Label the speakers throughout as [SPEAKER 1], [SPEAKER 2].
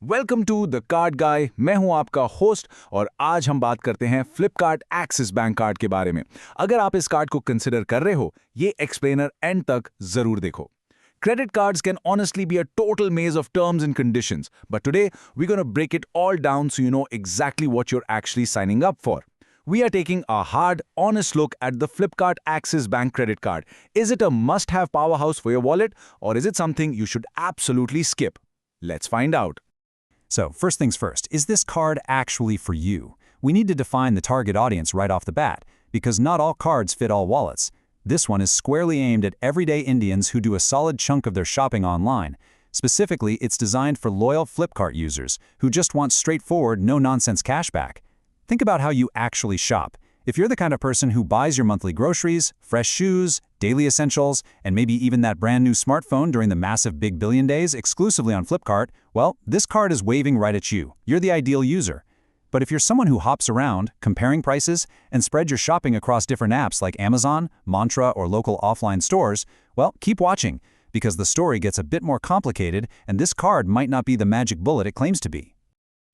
[SPEAKER 1] Welcome to the card गाय। मैं हूं आपका होस्ट और आज हम बात करते हैं फ्लिपकार्ट एक्सिस बैंक कार्ड के बारे में। अगर आप इस कार्ड को कंसिडर कर रहे हो, ये एक्सप्लेनर एंड तक जरूर देखो। Credit cards can honestly be a total maze of terms and conditions, but today we're going to break it all down so you know exactly what you're actually signing up for. We are taking a hard, honest look at the Flipkart Axis Bank credit card. Is it a must-have powerhouse for your wallet, or is it something you should absolutely skip? Let's find out.
[SPEAKER 2] So, first things first, is this card actually for you? We need to define the target audience right off the bat, because not all cards fit all wallets. This one is squarely aimed at everyday Indians who do a solid chunk of their shopping online. Specifically, it's designed for loyal Flipkart users who just want straightforward, no-nonsense cashback. Think about how you actually shop. If you're the kind of person who buys your monthly groceries, fresh shoes, daily essentials, and maybe even that brand new smartphone during the massive Big Billion Days exclusively on Flipkart, well, this card is waving right at you. You're the ideal user. But if you're someone who hops around, comparing prices, and spread your shopping across different apps like Amazon, Myntra, or local offline stores, well, keep watching, because the story gets a bit more complicated and this card might not be the magic bullet it claims to be.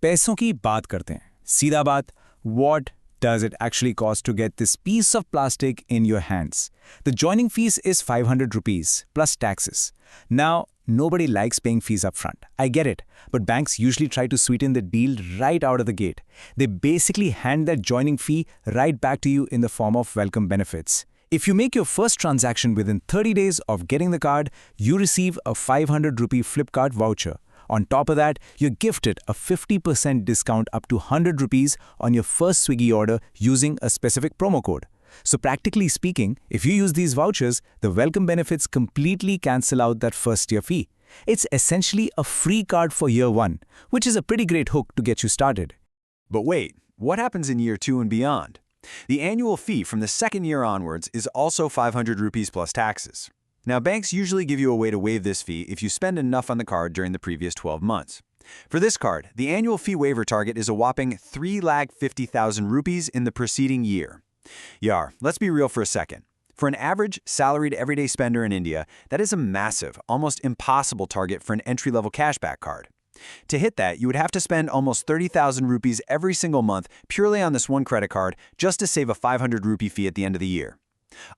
[SPEAKER 1] पैसों की बात करते हैं। सीधा बात, what does it actually cost to get this piece of plastic in your hands? The joining fees is 500 rupees plus taxes. Now, nobody likes paying fees upfront. I get it, but banks usually try to sweeten the deal right out of the gate. They basically hand that joining fee right back to you in the form of welcome benefits. If you make your first transaction within 30 days of getting the card, you receive a 500 rupee Flipkart voucher. On top of that, you're gifted a 50% discount up to 100 rupees on your first Swiggy order using a specific promo code. So practically speaking, if you use these vouchers, the welcome benefits completely cancel out that first year fee. It's essentially a free card for year one, which is a pretty great hook to get you started.
[SPEAKER 3] But wait, what happens in year 2 and beyond? The annual fee from the second year onwards is also 500 rupees plus taxes. Now, banks usually give you a way to waive this fee if you spend enough on the card during the previous 12 months. For this card, the annual fee waiver target is a whopping 350,000 rupees in the preceding year. Yar, let's be real for a second. For an average, salaried everyday spender in India, that is a massive, almost impossible target for an entry-level cashback card. To hit that, you would have to spend almost 30,000 rupees every single month purely on this one credit card just to save a 500 rupee fee at the end of the year.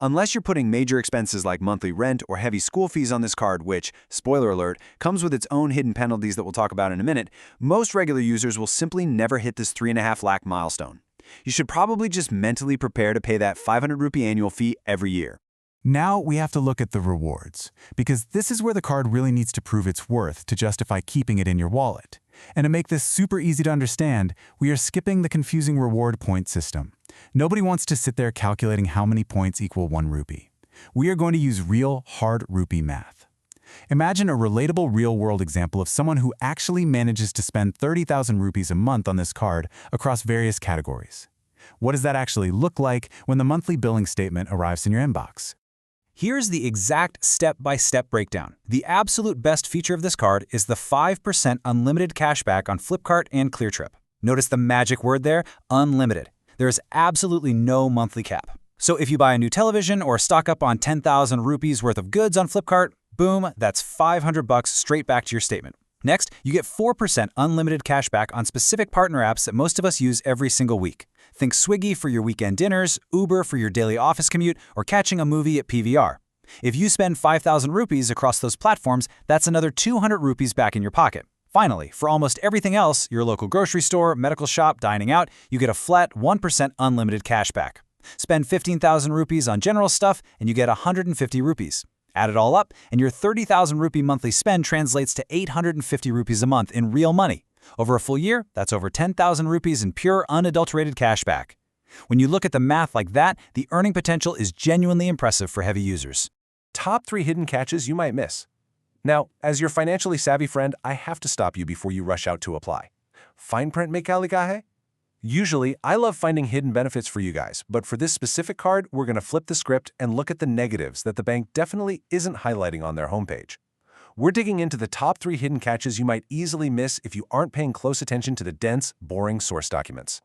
[SPEAKER 3] Unless you're putting major expenses like monthly rent or heavy school fees on this card, which, spoiler alert, comes with its own hidden penalties that we'll talk about in a minute, most regular users will simply never hit this 3.5 lakh milestone. You should probably just mentally prepare to pay that 500 rupee annual fee every year.
[SPEAKER 4] Now we have to look at the rewards, because this is where the card really needs to prove its worth to justify keeping it in your wallet. And to make this super easy to understand, we are skipping the confusing reward point system. Nobody wants to sit there calculating how many points equal 1 rupee. We are going to use real, hard rupee math. Imagine a relatable real-world example of someone who actually manages to spend 30,000 rupees a month on this card across various categories. What does that actually look like when the monthly billing statement arrives in your inbox?
[SPEAKER 2] Here's the exact step-by-step breakdown. The absolute best feature of this card is the 5% unlimited cashback on Flipkart and Cleartrip. Notice the magic word there, unlimited. There is absolutely no monthly cap. So if you buy a new television or stock up on 10,000 rupees worth of goods on Flipkart, boom, that's 500 bucks straight back to your statement. Next, you get 4% unlimited cashback on specific partner apps that most of us use every single week. Think Swiggy for your weekend dinners, Uber for your daily office commute, or catching a movie at PVR. If you spend 5,000 rupees across those platforms, that's another 200 rupees back in your pocket. Finally, for almost everything else, your local grocery store, medical shop, dining out, you get a flat 1% unlimited cashback. Spend 15,000 rupees on general stuff and you get 150 rupees. Add it all up, and your 30,000 rupee monthly spend translates to 850 rupees a month in real money. Over a full year, that's over 10,000 rupees in pure, unadulterated cashback. When you look at the math like that, the earning potential is genuinely impressive for heavy users.
[SPEAKER 5] Top 3 hidden catches you might miss. Now, as your financially savvy friend, I have to stop you before you rush out to apply. Fine print mein kya likha hai? Usually, I love finding hidden benefits for you guys, but for this specific card, we're going to flip the script and look at the negatives that the bank definitely isn't highlighting on their homepage. We're digging into the top 3 hidden catches you might easily miss if you aren't paying close attention to the dense, boring source documents.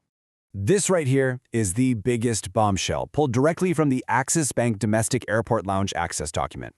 [SPEAKER 3] This right here is the biggest bombshell, pulled directly from the Axis Bank Domestic Airport Lounge Access document.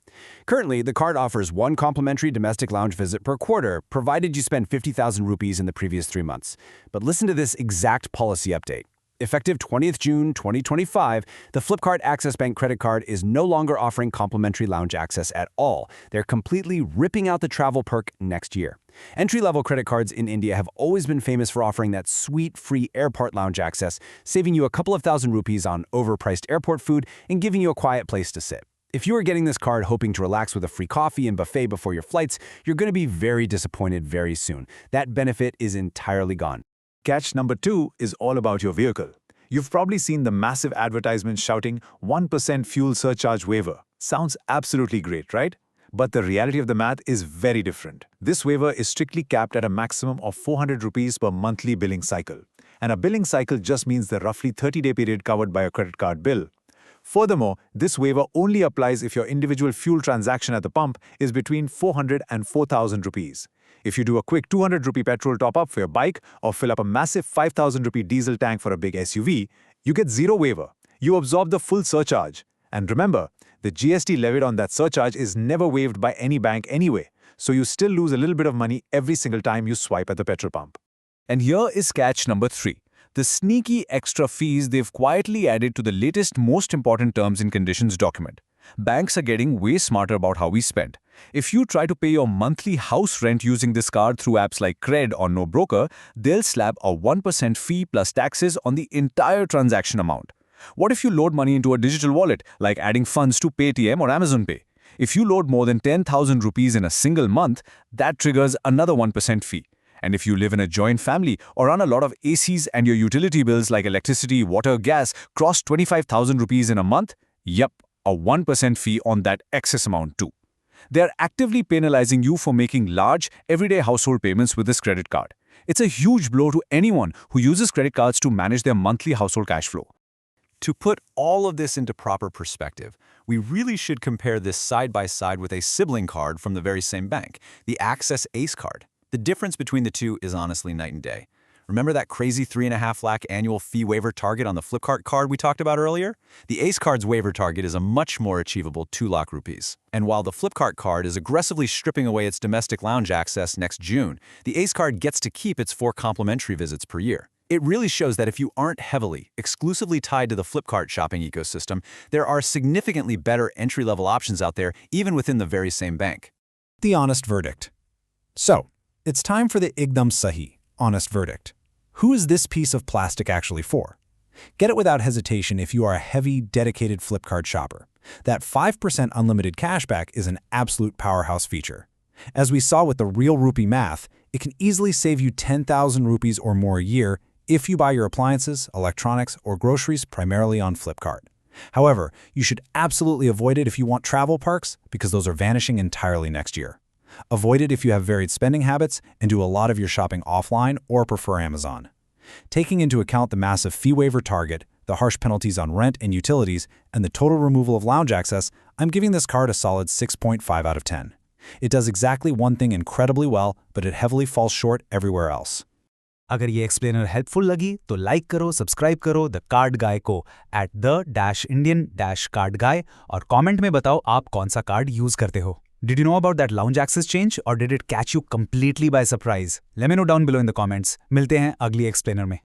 [SPEAKER 3] Currently, the card offers one complimentary domestic lounge visit per quarter, provided you spend 50,000 rupees in the previous 3 months. But listen to this exact policy update. Effective 20th June 2025, the Flipkart Axis Bank credit card is no longer offering complimentary lounge access at all. They're completely ripping out the travel perk next year. Entry-level credit cards in India have always been famous for offering that sweet, free airport lounge access, saving you a couple of thousand rupees on overpriced airport food and giving you a quiet place to sit. If you are getting this card hoping to relax with a free coffee and buffet before your flights, you're going to be very disappointed very soon. That benefit is entirely gone.
[SPEAKER 6] Catch number 2 is all about your vehicle. You've probably seen the massive advertisements shouting 1% fuel surcharge waiver. Sounds absolutely great, right? But the reality of the math is very different. This waiver is strictly capped at a maximum of 400 rupees per monthly billing cycle. And a billing cycle just means the roughly 30-day period covered by a credit card bill. Furthermore, this waiver only applies if your individual fuel transaction at the pump is between 400 and 4,000 rupees. If you do a quick 200 rupee petrol top-up for your bike or fill up a massive 5,000 rupee diesel tank for a big SUV, you get zero waiver. You absorb the full surcharge. And remember, the GST levied on that surcharge is never waived by any bank anyway, so you still lose a little bit of money every single time you swipe at the petrol pump.
[SPEAKER 1] And here is catch number 3. The sneaky extra fees they've quietly added to the latest most important terms and conditions document. Banks are getting way smarter about how we spend. If you try to pay your monthly house rent using this card through apps like Cred or No Broker, they'll slap a 1% fee plus taxes on the entire transaction amount. What if you load money into a digital wallet, like adding funds to Paytm or Amazon Pay? If you load more than 10,000 rupees in a single month, that triggers another 1% fee. And if you live in a joint family or run a lot of ACs and your utility bills like electricity, water, gas cross 25,000 rupees in a month, yep, a 1% fee on that excess amount too. They are actively penalizing you for making large, everyday household payments with this credit card. It's a huge blow to anyone who uses credit cards to manage their monthly household cash flow.
[SPEAKER 2] To put all of this into proper perspective, we really should compare this side by side with a sibling card from the very same bank, the Access Ace card. The difference between the two is honestly night and day. Remember that crazy 3.5 lakh annual fee waiver target on the Flipkart card we talked about earlier? The Ace card's waiver target is a much more achievable 2 lakh rupees. And while the Flipkart card is aggressively stripping away its domestic lounge access next June, the Ace card gets to keep its 4 complimentary visits per year. It really shows that if you aren't heavily, exclusively tied to the Flipkart shopping ecosystem, there are significantly better entry-level options out there even within the very same bank.
[SPEAKER 4] The honest verdict. So, it's time for the Ekdam Sahi, honest verdict. Who is this piece of plastic actually for? Get it without hesitation if you are a heavy, dedicated Flipkart shopper. That 5% unlimited cashback is an absolute powerhouse feature. As we saw with the real rupee math, it can easily save you 10,000 rupees or more a year if you buy your appliances, electronics, or groceries primarily on Flipkart. However, you should absolutely avoid it if you want travel perks because those are vanishing entirely next year. Avoid it if you have varied spending habits and do a lot of your shopping offline or prefer Amazon. Taking into account the massive fee waiver target, the harsh penalties on rent and utilities, and the total removal of lounge access, I'm giving this card a solid 6.5 out of 10. It does exactly one thing incredibly well, but it heavily falls short everywhere else.
[SPEAKER 2] अगर ये explainer helpful लगी तो like करो, subscribe करो the card गाय को @the-indian-card-guy और comment में बताओ आप कौन सा कार्ड यूज करते हो. Did you know about that lounge access change or did it catch you completely by surprise? Let me know down below in the comments. मिलते हैं अगली एक्सप्लेनर में.